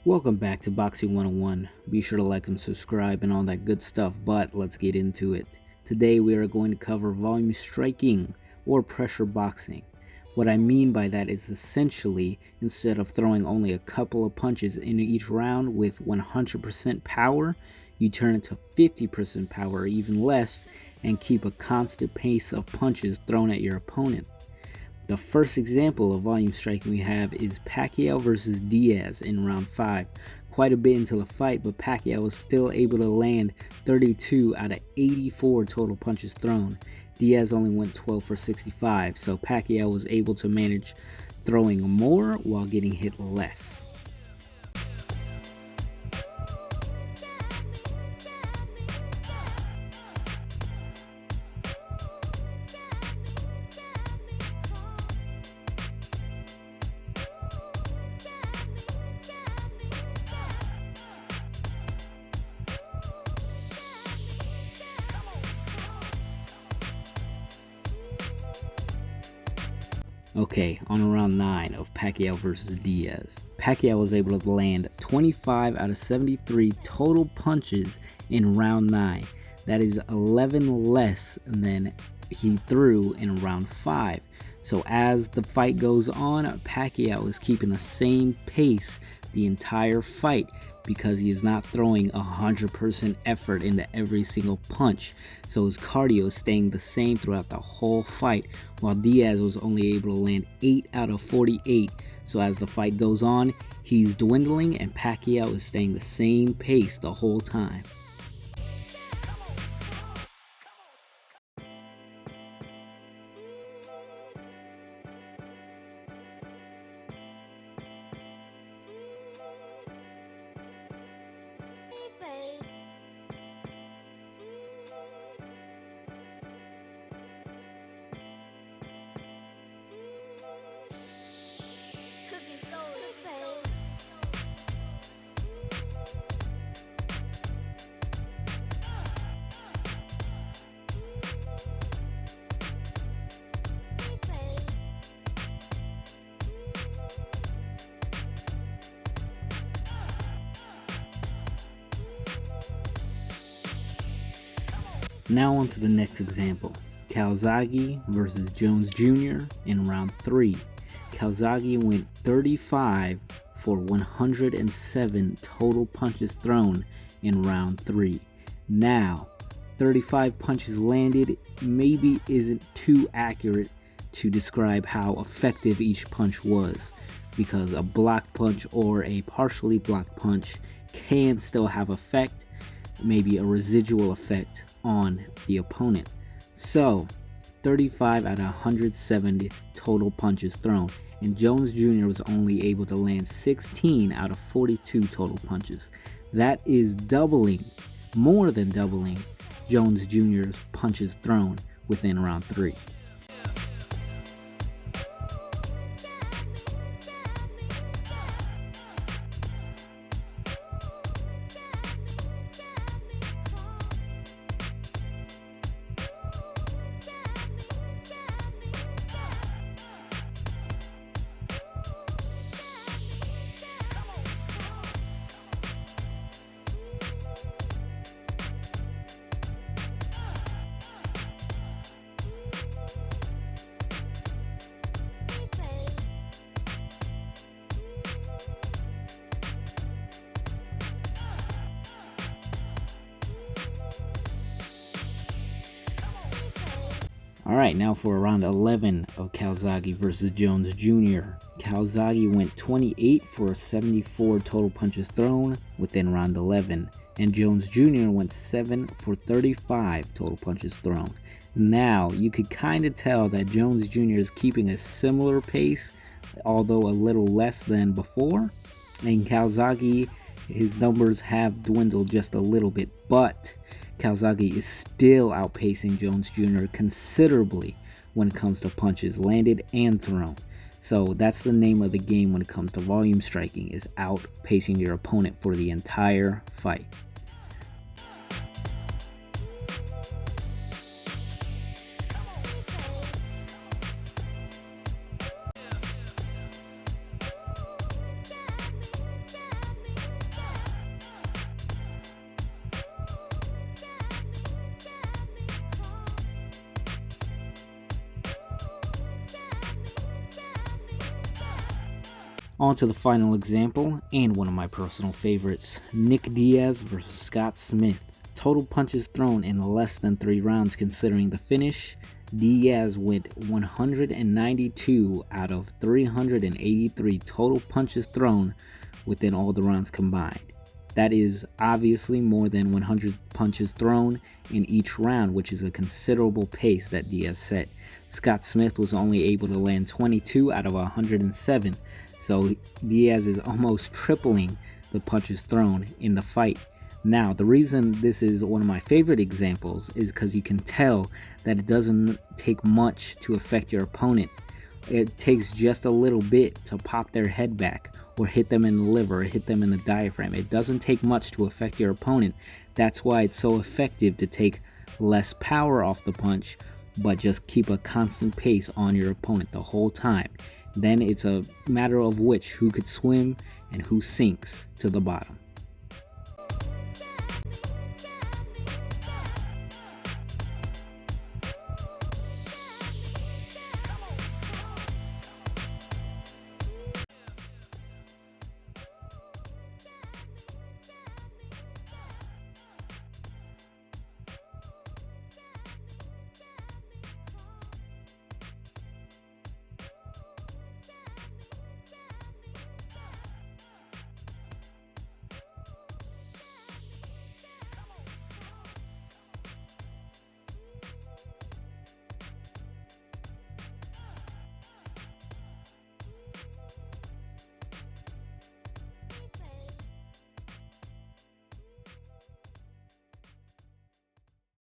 Welcome back to Boxing 101. Be sure to like and subscribe and all that good stuff, but let's get into it. Today we are going to cover volume striking or pressure boxing. What I mean by that is essentially instead of throwing only a couple of punches in each round with 100% power, you turn it to 50% power or even less and keep a constant pace of punches thrown at your opponent. The first example of volume striking we have is Pacquiao versus Diaz in round 5. Quite a bit into the fight, but Pacquiao was still able to land 32 out of 84 total punches thrown. Diaz only went 12 for 65, so Pacquiao was able to manage throwing more while getting hit less. Okay, on round 9 of Pacquiao versus Diaz. Pacquiao was able to land 25 out of 73 total punches in round 9. That is 11 less than he threw in round 5. So as the fight goes on, Pacquiao is keeping the same pace the entire fight because he is not throwing 100% effort into every single punch. So his cardio is staying the same throughout the whole fight, while Diaz was only able to land 8 out of 48. So as the fight goes on, he's dwindling and Pacquiao is staying the same pace the whole time. Now on to the next example, Calzaghe versus Jones Jr. in round 3. Calzaghe went 35 for 107 total punches thrown in round 3. Now, 35 punches landed maybe isn't too accurate to describe how effective each punch was, because a blocked punch or a partially blocked punch can still have effect, maybe a residual effect on the opponent. So 35 out of 170 total punches thrown, and Jones Jr. was only able to land 16 out of 42 total punches. That is doubling, more than doubling, Jones Jr.'s punches thrown within round 3. Alright, now for round 11 of Calzaghe versus Jones Jr. Calzaghe went 28 for 74 total punches thrown within round 11, and Jones Jr. went 7 for 35 total punches thrown. Now, you could kind of tell that Jones Jr. is keeping a similar pace, although a little less than before, and Calzaghe, his numbers have dwindled just a little bit, but Calzaghe is still outpacing Jones Jr. considerably when it comes to punches landed and thrown. So that's the name of the game when it comes to volume striking, is outpacing your opponent for the entire fight. On to the final example, and one of my personal favorites, Nick Diaz versus Scott Smith. Total punches thrown in less than 3 rounds considering the finish. Diaz went 192 out of 383 total punches thrown within all the rounds combined. That is obviously more than 100 punches thrown in each round, which is a considerable pace that Diaz set. Scott Smith was only able to land 22 out of 107, so Diaz is almost tripling the punches thrown in the fight. Now, the reason this is one of my favorite examples is because you can tell that it doesn't take much to affect your opponent. It takes just a little bit to pop their head back or hit them in the liver or hit them in the diaphragm. It doesn't take much to affect your opponent. That's why it's so effective to take less power off the punch, but just keep a constant pace on your opponent the whole time. Then it's a matter of who could swim and who sinks to the bottom.